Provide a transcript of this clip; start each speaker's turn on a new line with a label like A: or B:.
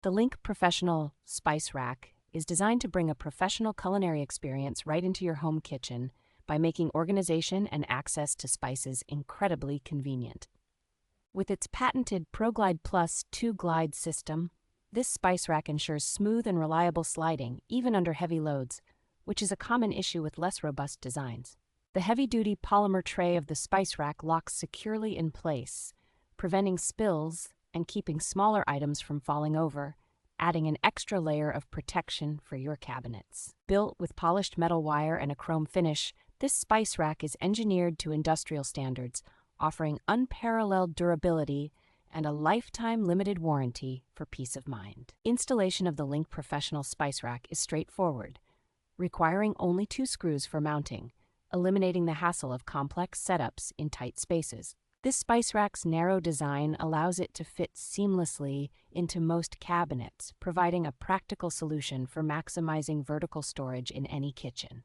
A: The LYNK Professional Spice Rack is designed to bring a professional culinary experience right into your home kitchen by making organization and access to spices incredibly convenient. With its patented PROGLIDE Plus 2-glide system, this spice rack ensures smooth and reliable sliding even under heavy loads, which is a common issue with less robust designs. The heavy-duty polymer tray of the spice rack locks securely in place, preventing spills and keeping smaller items from falling over, adding an extra layer of protection for your cabinets. Built with polished metal wire and a chrome finish, this spice rack is engineered to industrial standards, offering unparalleled durability and a lifetime limited warranty for peace of mind. Installation of the LYNK Professional Spice Rack is straightforward, requiring only 2 screws for mounting, eliminating the hassle of complex setups in tight spaces. This spice rack's narrow design allows it to fit seamlessly into most cabinets, providing a practical solution for maximizing vertical storage in any kitchen.